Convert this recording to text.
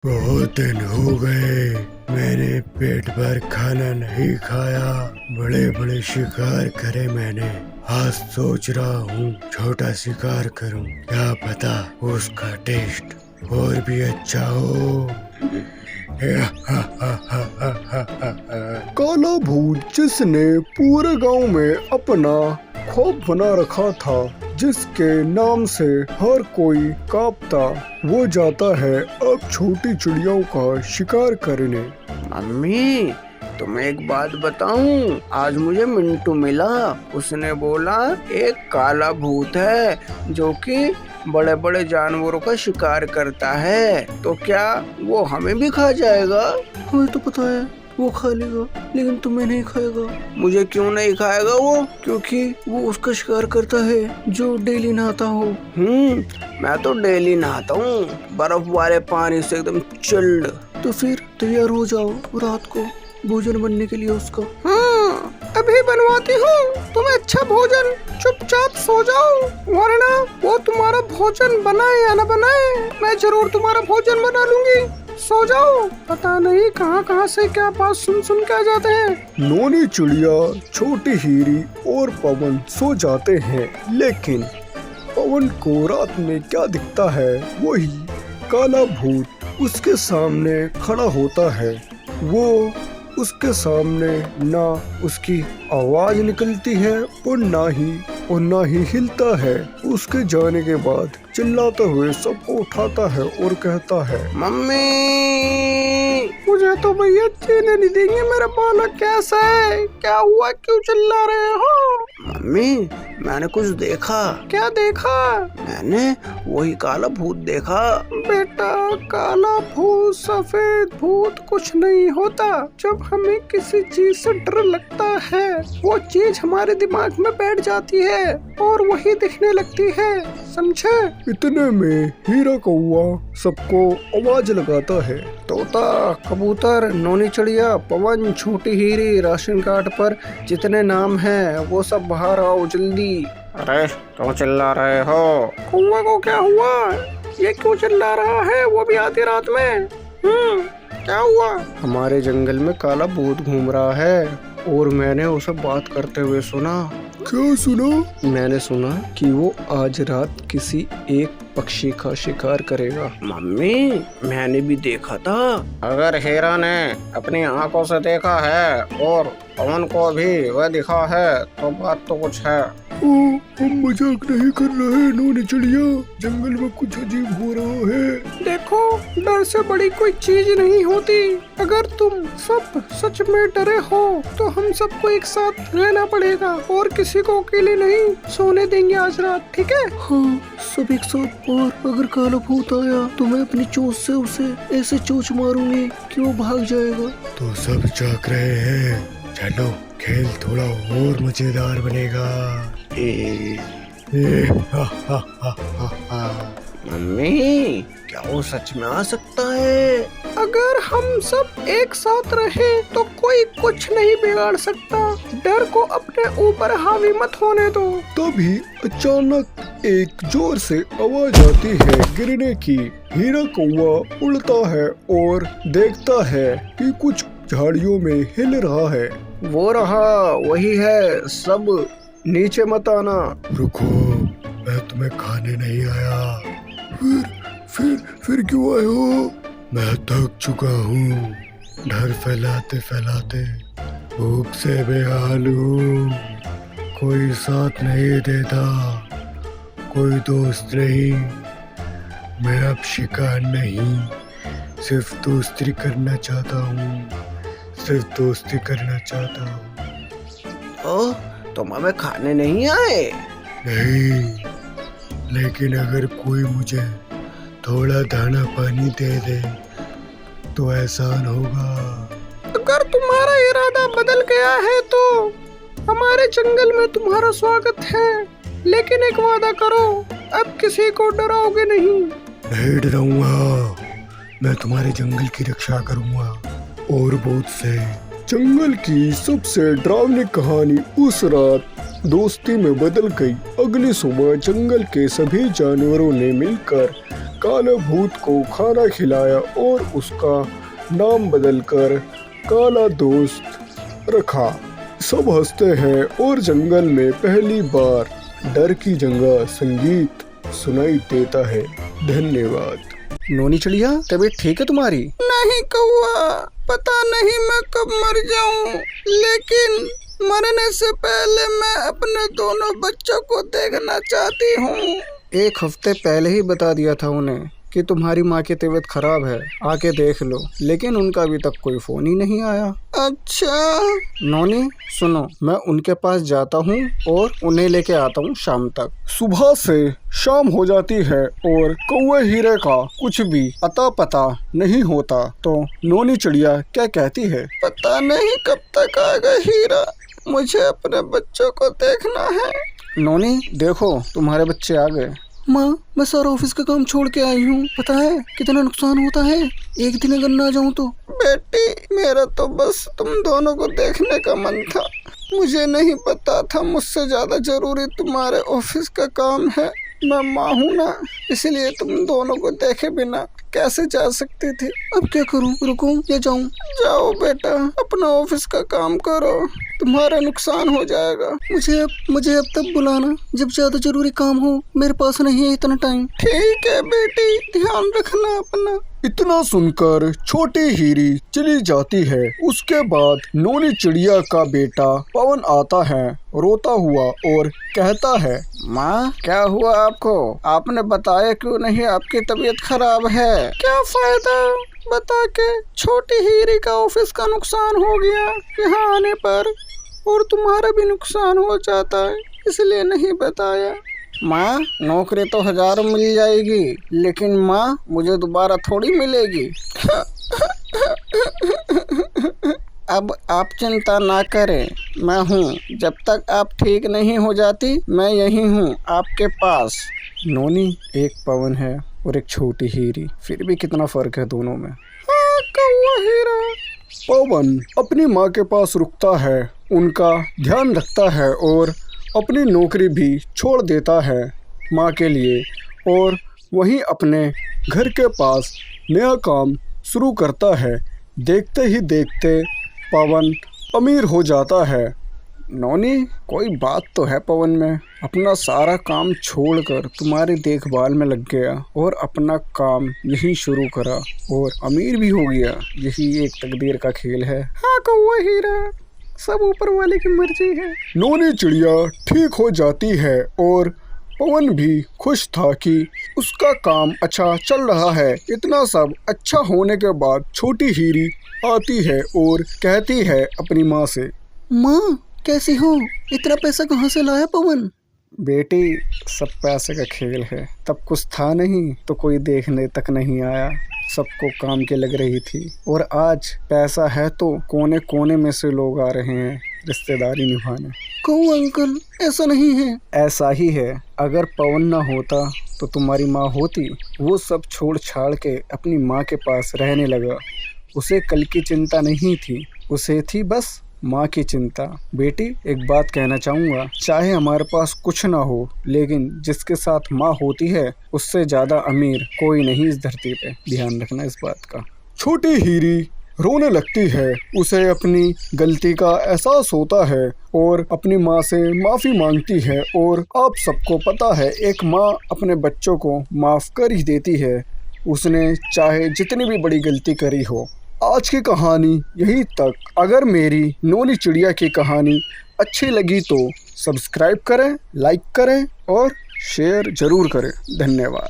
बहुत दिन हो गए मैंने पेट भर खाना नहीं खाया। बड़े बड़े शिकार करे मैंने। आज सोच रहा हूँ छोटा शिकार करूँ, क्या पता उसका टेस्ट और भी अच्छा हो। काला भूत जिसने पूरे गांव में अपना खौफ बना रखा था, जिसके नाम से हर कोई कांपता, वो जाता है अब छोटी चिड़ियों का शिकार करने। मम्मी, तुम्हें एक बात बताऊं, आज मुझे मिंटू मिला। उसने बोला एक काला भूत है जो कि बड़े बड़े जानवरों का शिकार करता है, तो क्या वो हमें भी खा जाएगा? हमें तो पता है वो खा लेगा, लेकिन तुम्हें नहीं खाएगा। मुझे क्यों नहीं खाएगा वो? क्योंकि वो उसका शिकार करता है जो डेली नहाता हो। मैं तो डेली नहाता हूँ, बर्फ वाले पानी से एकदम चिल्ड। तो फिर तैयार हो जाओ रात को भोजन बनने के लिए उसका। हाँ, अभी बनवाती हूँ तुम्हें अच्छा भोजन। चुपचाप सो जाओ, वरना वो तुम्हारा भोजन बनाए या न बनाए, मैं जरूर तुम्हारा भोजन बना लूंगी। सो जाओ, पता नहीं कहाँ कहाँ से क्या बात सुन सुन के आ जाते हैं। नोनी चिड़िया, छोटी हीरी और पवन सो जाते हैं, लेकिन पवन को रात में क्या दिखता है, वही काला भूत उसके सामने खड़ा होता है। वो उसके सामने ना उसकी आवाज निकलती है और ना ही हिलता है। उसके जाने के बाद चिल्लाते हुए सबको उठाता है और कहता है, मम्मी, मुझे तो भैया जीने नहीं देंगे। मेरा बालक कैसा है? क्या हुआ? क्यों चिल्ला रहे हो? मम्मी, मैंने कुछ देखा। क्या देखा? मैंने वही काला भूत देखा। बेटा, काला भूत सफेद भूत कुछ नहीं होता। जब हमें किसी चीज से डर लगता है, वो चीज हमारे दिमाग में बैठ जाती है और वही दिखने लगती है, समझे? इतने में हीरा कौवा सबको आवाज लगाता है। तोता, कबूतर, नोनी चिड़िया, पवन, छोटी हीरी, राशन कार्ड पर जितने नाम हैं वो सब बाहर आओ जल्दी। अरे क्यों चिल्ला रहे हो? कौवा को क्या हुआ? ये क्यों चिल्ला रहा है, वो भी आधी रात में? क्या हुआ? हमारे जंगल में काला भूत घूम रहा है और मैंने उसे बात करते हुए सुना। क्या सुना? मैंने सुना कि वो आज रात किसी एक पक्षी का शिकार करेगा। मम्मी, मैंने भी देखा था। अगर हीरा ने अपनी आंखों से देखा है और पवन को भी वह दिखा है, तो बात तो कुछ है। हम मजाक नहीं कर रहे नोनी चिड़िया, जंगल में कुछ अजीब हो रहा है। देखो, डर से बड़ी कोई चीज नहीं होती। अगर तुम सब सच में डरे हो तो हम सबको एक साथ रहना पड़ेगा और किसी को अकेले नहीं सोने देंगे आज रात, ठीक है? हाँ, सब एक साथ। और अगर काला भूत आया तो मैं अपनी चोंच से उसे ऐसे चोंच मारूंगी कि वो भाग जाएगा। तो सब जाग रहे हैं, चलो खेल थोड़ा और मजेदार बनेगा। मम्मी, क्या वो सच में आ सकता है? अगर हम सब एक साथ रहे तो कोई कुछ नहीं बिगाड़ सकता। डर को अपने ऊपर हावी मत होने दो। तभी अचानक एक जोर से आवाज आती है गिरने की। हीरा कौवा उड़ता है और देखता है कि कुछ झाड़ियों में हिल रहा है। वो रहा, वही है। सब नीचे मत आना। रुको, मैं तुम्हें खाने नहीं आया। फिर क्यों आए हो? मैं थक चुका हूँ, डर फैलाते फैलाते भूख से बेहाल हूँ। कोई साथ नहीं देता, कोई दोस्त नहीं। मैं अब शिकार नहीं, सिर्फ दोस्ती करना चाहता हूँ, सिर्फ दोस्ती करना चाहता हूँ। ओह, तुम हमें खाने नहीं आए? नहीं, लेकिन अगर कोई मुझे थोड़ा दाना पानी दे दे तो एहसान होगा। अगर तुम्हारा इरादा बदल गया है तो हमारे जंगल में तुम्हारा स्वागत है, लेकिन एक वादा करो, अब किसी को डराओगे नहीं। नहीं डराऊंगा, मैं तुम्हारे जंगल की रक्षा करूंगा और बहुत से। जंगल की सबसे डरावनी कहानी उस रात दोस्ती में बदल गई। अगली सुबह जंगल के सभी जानवरों ने मिलकर काला भूत को खाना खिलाया और उसका नाम बदलकर काला दोस्त रखा। सब हंसते हैं और जंगल में पहली बार डर की जगह संगीत सुनाई देता है। धन्यवाद। नोनी चिड़िया, तबीयत ठीक है तुम्हारी? नहीं कौआ, पता नहीं मैं कब मर जाऊं, लेकिन मरने से पहले मैं अपने दोनों बच्चों को देखना चाहती हूँ। 1 हफ्ते पहले ही बता दिया था उन्हें कि तुम्हारी माँ की तबीयत खराब है, आके देख लो, लेकिन उनका अभी तक कोई फोन ही नहीं आया। अच्छा नोनी सुनो, मैं उनके पास जाता हूँ और उन्हें लेके आता हूँ शाम तक। सुबह से शाम हो जाती है और कौवे हीरे का कुछ भी अता पता नहीं होता। तो नोनी चिड़िया क्या कहती है? पता नहीं कब तक आएगा हीरा, मुझे अपने बच्चों को देखना है। नोनी देखो, तुम्हारे बच्चे आ गए। माँ, मैं सारा ऑफिस का काम छोड़ के आई हूँ, पता है कितना नुकसान होता है एक दिन अगर ना जाऊँ तो। बेटी, मेरा तो बस तुम दोनों को देखने का मन था, मुझे नहीं पता था मुझसे ज्यादा जरूरी तुम्हारे ऑफिस का काम है। मैं माँ हूँ ना, इसलिए तुम दोनों को देखे बिना कैसे जा सकती थी। अब क्या करूँ, रुकूं या जाऊँ? जाओ बेटा, अपना ऑफिस का काम करो, तुम्हारा नुकसान हो जाएगा। मुझे अब तब बुलाना जब ज्यादा जरूरी काम हो, मेरे पास नहीं है इतना टाइम। ठीक है बेटी, ध्यान रखना अपना। इतना सुनकर छोटी हीरी चली जाती है। उसके बाद नोनी चिड़िया का बेटा पवन आता है रोता हुआ और कहता है, माँ क्या हुआ आपको? आपने बताया क्यों नहीं आपकी तबीयत खराब है? क्या फायदा बता के, छोटी हीरी का ऑफिस का नुकसान हो गया यहाँ आने पर, और तुम्हारा भी नुकसान हो जाता है, इसलिए नहीं बताया। माँ, नौकरी तो 1000 मिल जाएगी, लेकिन माँ मुझे दोबारा थोड़ी मिलेगी। अब आप चिंता ना करें, मैं हूँ, जब तक आप ठीक नहीं हो जाती मैं यही हूँ आपके पास। नोनी, एक पवन है और एक छोटी हीरी, फिर भी कितना फर्क है दोनों में। कौवा हीरा। पवन अपनी माँ के पास रुकता है, उनका ध्यान रखता है और अपनी नौकरी भी छोड़ देता है माँ के लिए, और वहीं अपने घर के पास नया काम शुरू करता है। देखते ही देखते पवन अमीर हो जाता है। नौनी, कोई बात तो है पवन में, अपना सारा काम छोड़कर तुम्हारी देखभाल में लग गया और अपना काम यही शुरू करा और अमीर भी हो गया। यही एक तकदीर का खेल है। हाँ कौवा हीरा, सब ऊपर वाले की मर्जी है। नोनी चिड़िया ठीक हो जाती है और पवन भी खुश था कि उसका काम अच्छा चल रहा है। इतना सब अच्छा होने के बाद छोटी हीरी आती है और कहती है अपनी माँ से, माँ कैसी हो? इतना पैसा कहाँ से लाया पवन? बेटी, सब पैसे का खेल है, तब कुछ था नहीं तो कोई देखने तक नहीं आया, सबको काम के लग रही थी, और आज पैसा है तो कोने कोने में से लोग आ रहे हैं रिश्तेदारी निभाने। कौवा अंकल, ऐसा नहीं है। ऐसा ही है, अगर पवन ना होता तो तुम्हारी माँ होती। वो सब छोड़ छाड़ के अपनी माँ के पास रहने लगा। उसे कल की चिंता नहीं थी, उसे थी बस माँ की चिंता। बेटी, एक बात कहना चाहूँगा, चाहे हमारे पास कुछ ना हो, लेकिन जिसके साथ माँ होती है उससे ज़्यादा अमीर कोई नहीं इस धरती पे। ध्यान रखना इस बात का। छोटी हीरी रोने लगती है, उसे अपनी गलती का एहसास होता है और अपनी माँ से माफ़ी मांगती है। और आप सबको पता है, एक माँ अपने बच्चों को माफ़ कर ही देती है, उसने चाहे जितनी भी बड़ी गलती करी हो। आज की कहानी यही तक। अगर मेरी नोनी चिड़िया की कहानी अच्छी लगी तो सब्सक्राइब करें, लाइक करें और शेयर ज़रूर करें। धन्यवाद।